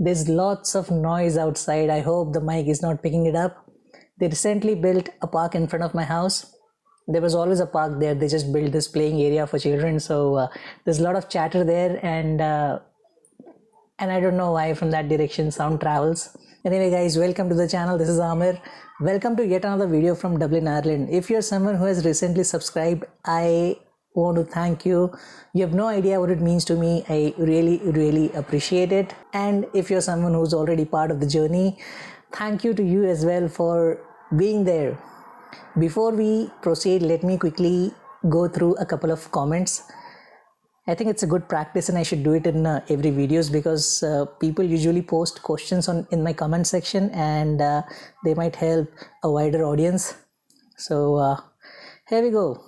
There's lots of noise outside. I hope the mic is not picking it up. They recently built a park in front of my house. There was always a park there. They just built this playing area for children. So there's a lot of chatter there, and I don't know why from that direction sound travels. Anyway guys, welcome to the channel. This is Amir. Welcome to yet another video from Dublin, Ireland. If you're someone who has recently subscribed, I want to thank you. You have no idea what it means to me. I really appreciate it. And if you're someone who's already part of the journey, thank you to you as well for being there. Before we proceed, let me quickly go through a couple of comments. I think it's a good practice and I should do it in every videos, because people usually post questions in my comment section, and they might help a wider audience. So here we go.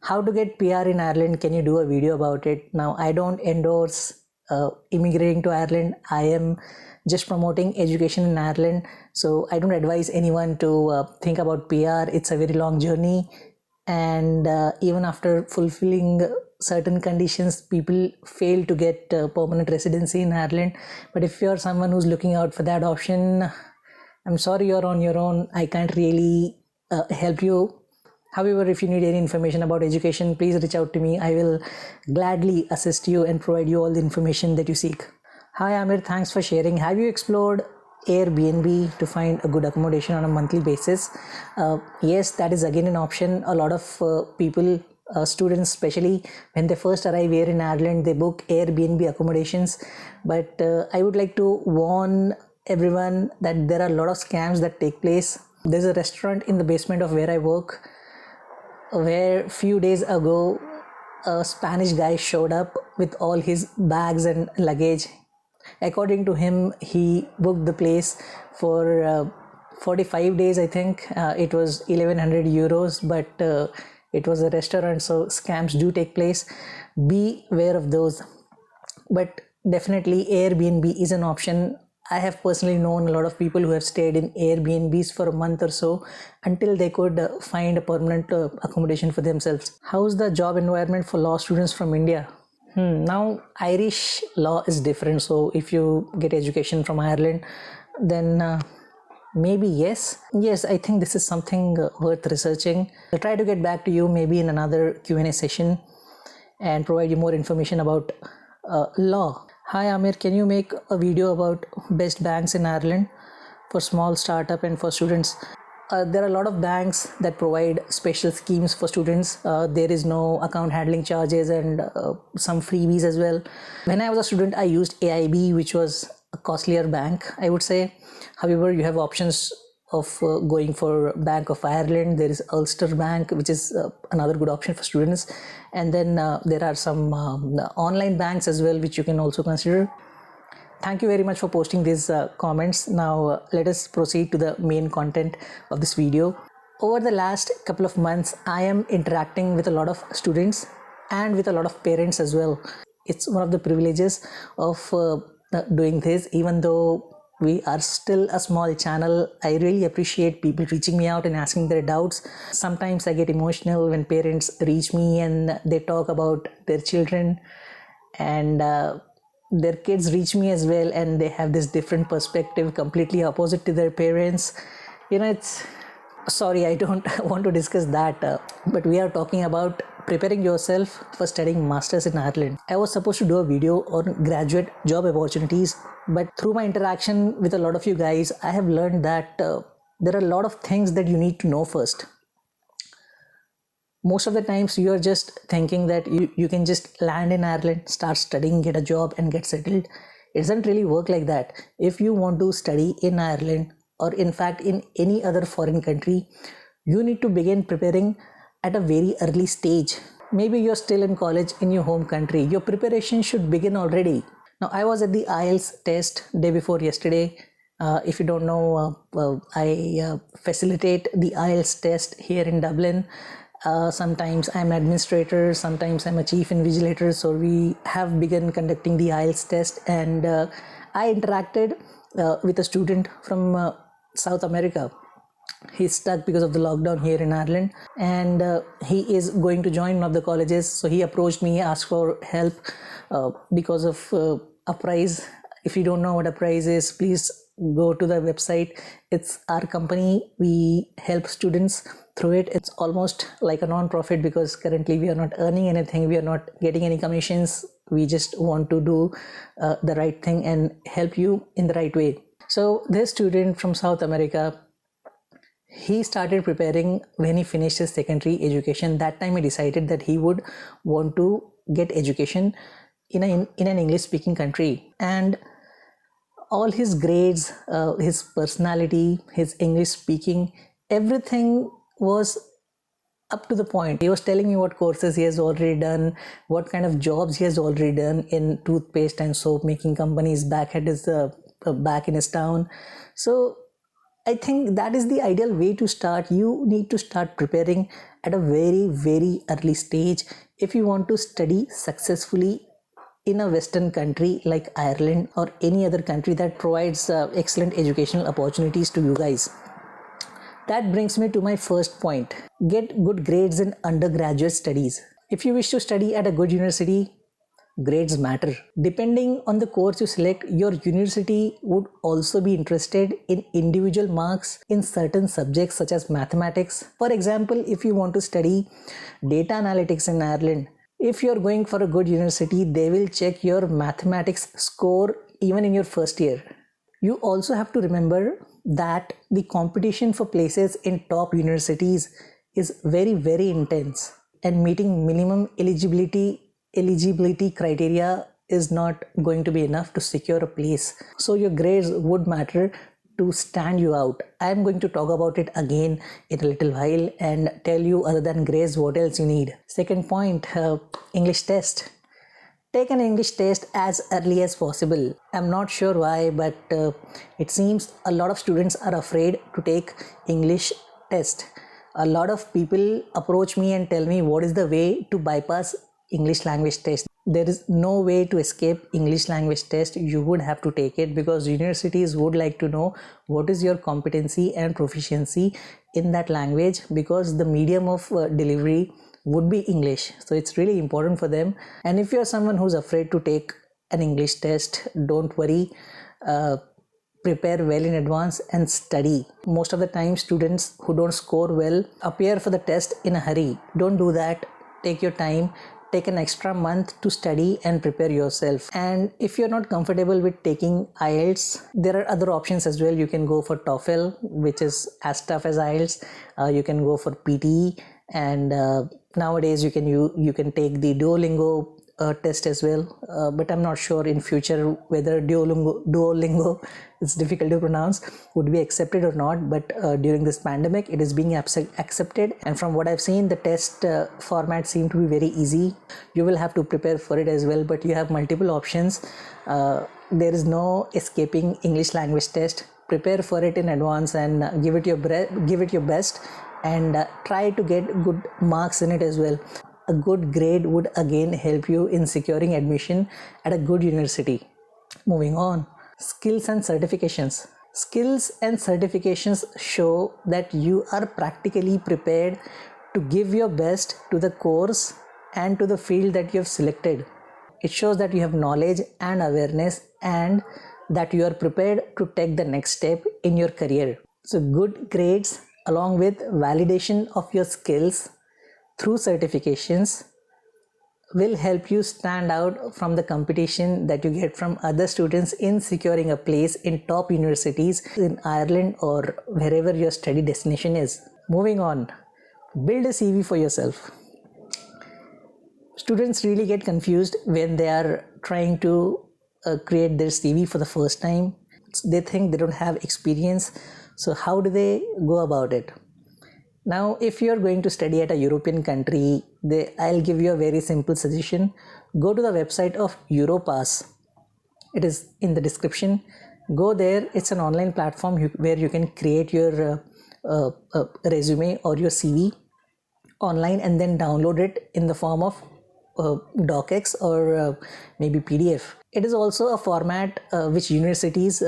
How to get PR in Ireland? Can you do a video about it? Now, I don't endorse immigrating to Ireland. I am just promoting education in Ireland. So I don't advise anyone to think about PR. It's a very long journey. And even after fulfilling certain conditions, people fail to get permanent residency in Ireland. But if you're someone who's looking out for that option, I'm sorry, you're on your own. I can't really help you. However, if you need any information about education, please reach out to me. I will gladly assist you and provide you all the information that you seek. Hi Amir, thanks for sharing. Have you explored Airbnb to find a good accommodation on a monthly basis? Yes, that is again an option. A lot of people, students especially, when they first arrive here in Ireland, they book Airbnb accommodations. But I would like to warn everyone that there are a lot of scams that take place. There's a restaurant in the basement of where I work, where few days ago a Spanish guy showed up with all his bags and luggage. According to him, he booked the place for 45 days, I think. It was 1100 euros, but it was a restaurant, so scams do take place. Be aware of those. But definitely Airbnb is an option. I have personally known a lot of people who have stayed in Airbnbs for a month or so until they could find a permanent accommodation for themselves. How's the job environment for law students from India? Now, Irish law is different. So if you get education from Ireland, then maybe yes. Yes, I think this is something worth researching. I'll try to get back to you maybe in another Q&A session and provide you more information about law. Hi Amir, can you make a video about best banks in Ireland for small startup and for students? There are a lot of banks that provide special schemes for students. There is no account handling charges and some freebies as well. When I was a student, I used AIB, which was a costlier bank, I would say. However, you have options of going for Bank of Ireland. There is Ulster Bank, which is another good option for students. And then there are some online banks as well, which you can also consider. Thank you very much for posting these comments. Now let us proceed to the main content of this video. Over the last couple of months, I am interacting with a lot of students and with a lot of parents as well. It's one of the privileges of doing this. Even though we are still a small channel, I really appreciate people reaching me out and asking their doubts. Sometimes I get emotional when parents reach me and they talk about their children, and their kids reach me as well, and they have this different perspective, completely opposite to their parents. It's sorry, I don't want to discuss that, but we are talking about preparing yourself for studying masters in Ireland. I was supposed to do a video on graduate job opportunities, but through my interaction with a lot of you guys, I have learned that there are a lot of things that you need to know first. Most of the times you are just thinking that you can just land in Ireland, start studying, get a job and get settled. It doesn't really work like that. If you want to study in Ireland, or in fact in any other foreign country, you need to begin preparing at a very early stage. Maybe you're still in college in your home country. Your preparation should begin already. Now, I was at the IELTS test day before yesterday. If you don't know, I facilitate the IELTS test here in Dublin. Sometimes I'm an administrator, sometimes I'm a chief invigilator. So we have begun conducting the IELTS test, and I interacted with a student from South America. He's stuck because of the lockdown here in Ireland, and he is going to join one of the colleges. So he approached me, asked for help because of a prize If you don't know what Apprise is, please go to the website. It's our company. We help students through it. It's almost like a non-profit because currently we are not earning anything. We are not getting any commissions. We just want to do the right thing and help you in the right way. So this student from South America, he started preparing when he finished his secondary education. That time he decided that he would want to get education in an English speaking country, and all his grades, his personality, his English speaking, everything was up to the point. He was telling me what courses he has already done, what kind of jobs he has already done in toothpaste and soap making companies back at his back in his town. So I think that is the ideal way to start. You need to start preparing at a very, very early stage if you want to study successfully in a Western country like Ireland or any other country that provides excellent educational opportunities to you guys. That brings me to my first point. Get good grades in undergraduate studies. If you wish to study at a good university, grades matter. Depending on the course you select, your university would also be interested in individual marks in certain subjects such as mathematics. For example, if you want to study data analytics in Ireland, if you're going for a good university, they will check your mathematics score even in your first year. You also have to remember that the competition for places in top universities is very, very intense, and meeting minimum eligibility criteria is not going to be enough to secure a place. So your grades would matter to stand you out. I'm going to talk about it again in a little while and tell you, other than grades, what else you need. Second point, English test. Take an English test as early as possible. I'm not sure why, but it seems a lot of students are afraid to take English test. A lot of people approach me and tell me what is the way to bypass English language test. There is no way to escape English language test. You would have to take it because universities would like to know what is your competency and proficiency in that language, because the medium of delivery would be English. So it's really important for them. And if you're someone who's afraid to take an English test, don't worry. Prepare well in advance and study. Most of the time, students who don't score well appear for the test in a hurry. Don't do that. Take your time. Take an extra month to study and prepare yourself. And if you're not comfortable with taking IELTS, there are other options as well. You can go for TOEFL, which is as tough as IELTS. You can go for PTE, and nowadays you can take the Duolingo test as well, but I'm not sure in future whether Duolingo, it's difficult to pronounce, would be accepted or not. But during this pandemic, it is being accepted, and from what I've seen, the test format seemed to be very easy. You will have to prepare for it as well, but you have multiple options. There is no escaping English language test. Prepare for it in advance and give it your best, and try to get good marks in it as well. A good grade would again help you in securing admission at a good university. Moving on, skills and certifications. Skills and certifications show that you are practically prepared to give your best to the course and to the field that you have selected. It shows that you have knowledge and awareness and that you are prepared to take the next step in your career. So good grades along with validation of your skills through certifications will help you stand out from the competition that you get from other students in securing a place in top universities in Ireland or wherever your study destination is. Moving on, build a CV for yourself. Students really get confused when they are trying to create their CV for the first time. They think they don't have experience. So how do they go about it? Now, if you're going to study at a European country, I'll give you a very simple suggestion. Go to the website of Europass. It is in the description. Go there. It's an online platform where you can create your resume or your CV online and then download it in the form of docx or maybe PDF. It is also a format which universities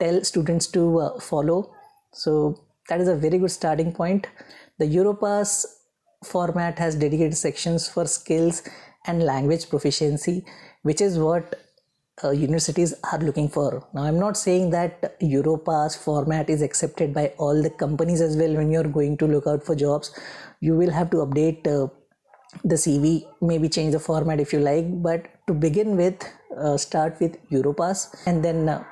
tell students to follow. So that is a very good starting point. The Europass format has dedicated sections for skills and language proficiency, which is what universities are looking for. Now, I'm not saying that Europass format is accepted by all the companies as well. When you're going to look out for jobs, you will have to update the CV, maybe change the format if you like. But to begin with, start with Europass and then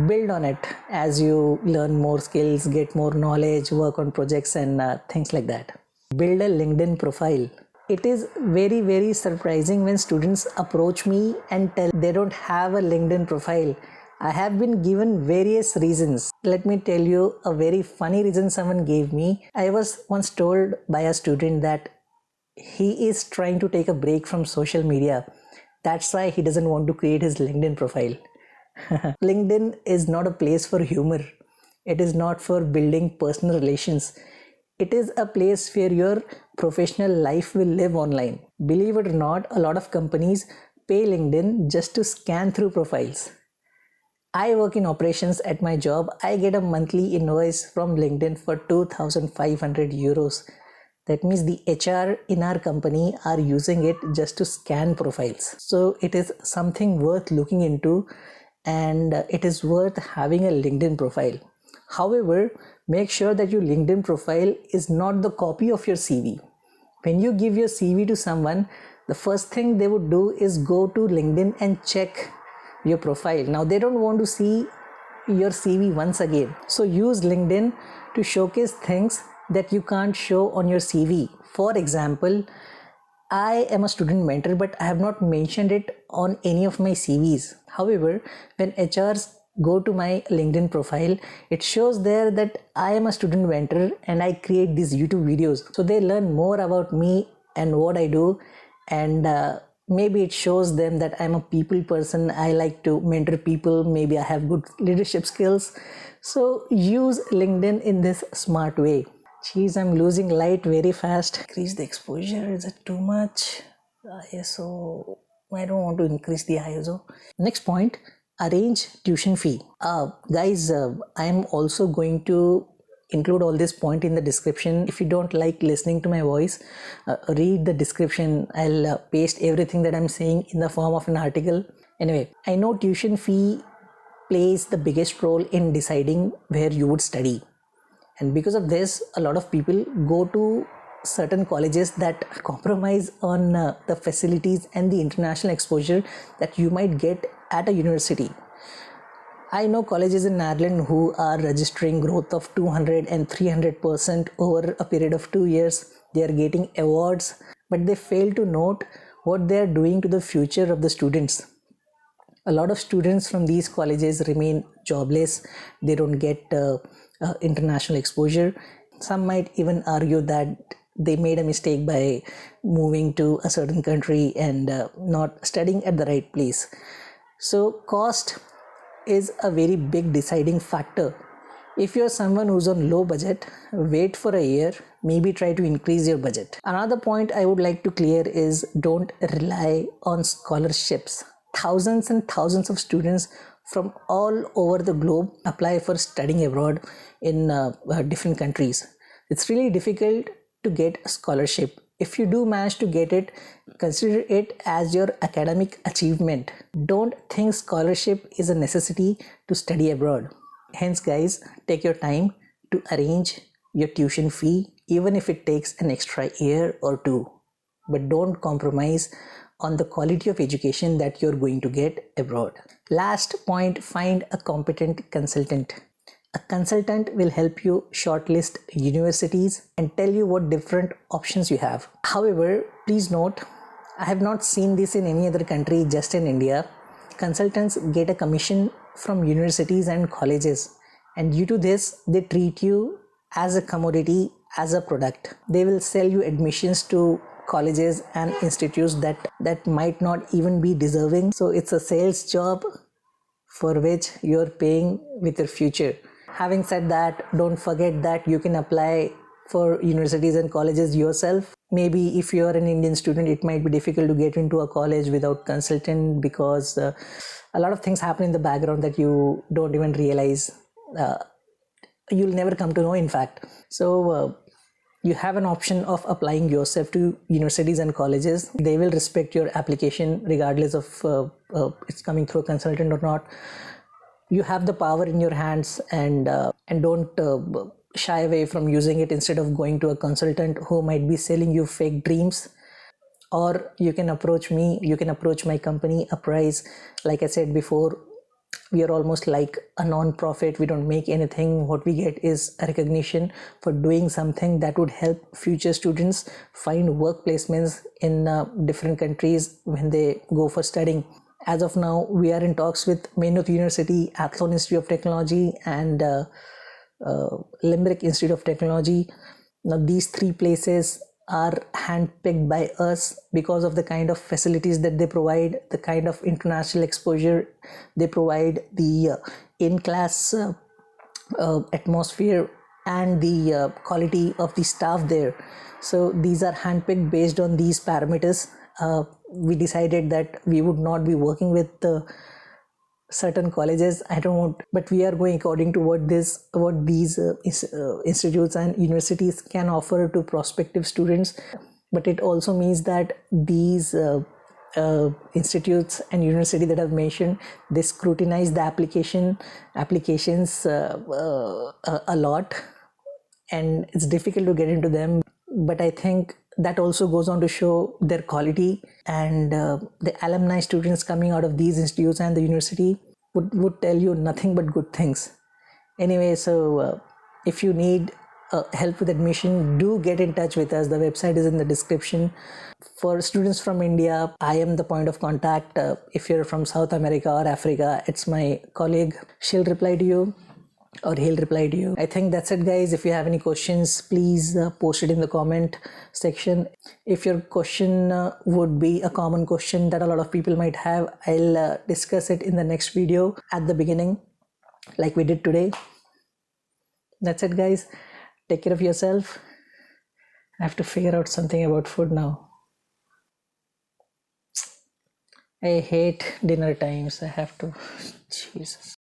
build on it as you learn more skills, get more knowledge, work on projects and things like that. Build a LinkedIn profile. It is very, very surprising when students approach me and tell they don't have a LinkedIn profile. I have been given various reasons. Let me tell you a very funny reason someone gave me. I was once told by a student that he is trying to take a break from social media. That's why he doesn't want to create his LinkedIn profile. LinkedIn is not a place for humor. It is not for building personal relations. It is a place where your professional life will live online. Believe it or not, a lot of companies pay LinkedIn just to scan through profiles. I work in operations at my job. I get a monthly invoice from LinkedIn for 2,500 euros. That means the HR in our company are using it just to scan profiles. So it is something worth looking into, and it is worth having a LinkedIn profile. However, make sure that your LinkedIn profile is not the copy of your CV. When you give your CV to someone, the first thing they would do is go to LinkedIn and check your profile. Now they don't want to see your CV once again. So use LinkedIn to showcase things that you can't show on your CV. For example, I am a student mentor, but I have not mentioned it on any of my CVs. However, when HRs go to my LinkedIn profile, it shows there that I am a student mentor and I create these YouTube videos. So they learn more about me and what I do, and maybe it shows them that I'm a people person. I like to mentor people. Maybe I have good leadership skills. So use LinkedIn in this smart way. Geez, I'm losing light very fast. Increase the exposure. Is it too much? ISO. I don't want to increase the ISO. Next point, arrange tuition fee. Guys, I am also going to include all this point in the description. If you don't like listening to my voice, read the description. I'll paste everything that I'm saying in the form of an article. Anyway, I know tuition fee plays the biggest role in deciding where you would study. And because of this, a lot of people go to certain colleges that compromise on the facilities and the international exposure that you might get at a university. I know colleges in Ireland who are registering growth of 200 and 300% over a period of 2 years. They are getting awards, but they fail to note what they are doing to the future of the students. A lot of students from these colleges remain jobless. They don't get international exposure. Some might even argue that they made a mistake by moving to a certain country and not studying at the right place. So cost is a very big deciding factor. If you're someone who's on low budget, wait for a year, maybe try to increase your budget. Another point I would like to clear is don't rely on scholarships. Thousands and thousands of students from all over the globe apply for studying abroad in different countries. It's really difficult to get a scholarship. If you do manage to get it, consider it as your academic achievement. Don't think scholarship is a necessity to study abroad. Hence, guys, take your time to arrange your tuition fee, even if it takes an extra year or two. But don't compromise on the quality of education that you're going to get abroad. Last point, find a competent consultant. A consultant will help you shortlist universities and tell you what different options you have. However, please note, I have not seen this in any other country, just in India. Consultants get a commission from universities and colleges, and due to this, they treat you as a commodity, as a product. They will sell you admissions to colleges and institutes that might not even be deserving. So it's a sales job for which you're paying with your future. Having said that, don't forget that you can apply for universities and colleges yourself. Maybe if you're an Indian student, it might be difficult to get into a college without consultant because a lot of things happen in the background that you don't even realize. You'll never come to know, in fact. So you have an option of applying yourself to universities and colleges. They will respect your application regardless of it's coming through a consultant or not. You have the power in your hands, and don't shy away from using it instead of going to a consultant who might be selling you fake dreams. Or you can approach me, you can approach my company, Uprise. Like I said before, we are almost like a non-profit. We don't make anything. What we get is a recognition for doing something that would help future students find work placements in different countries when they go for studying. As of now, we are in talks with Maynooth University, Athlone Institute of Technology, and Limerick Institute of Technology. Now, these three places are handpicked by us because of the kind of facilities that they provide, the kind of international exposure they provide, the in-class atmosphere, and the quality of the staff there. So these are handpicked based on these parameters. We decided that we would not be working with certain colleges. I don't want, but we are going according to what these institutes and universities can offer to prospective students. But it also means that these institutes and university that I've mentioned, they scrutinize the applications a lot, and it's difficult to get into them. But I think that also goes on to show their quality, and the alumni students coming out of these institutes and the university would tell you nothing but good things. Anyway, so if you need help with admission, do get in touch with us. The website is in the description. For students from India, I am the point of contact. If you're from South America or Africa, it's my colleague. She'll reply to you, or he'll reply to you. I think that's it, guys. If you have any questions, please post it in the comment section. If your question would be a common question that a lot of people might have, I'll discuss it in the next video at the beginning, like we did today. That's it, guys. Take care of yourself. I have to figure out something about food now. I hate dinner times. I have to. Jesus.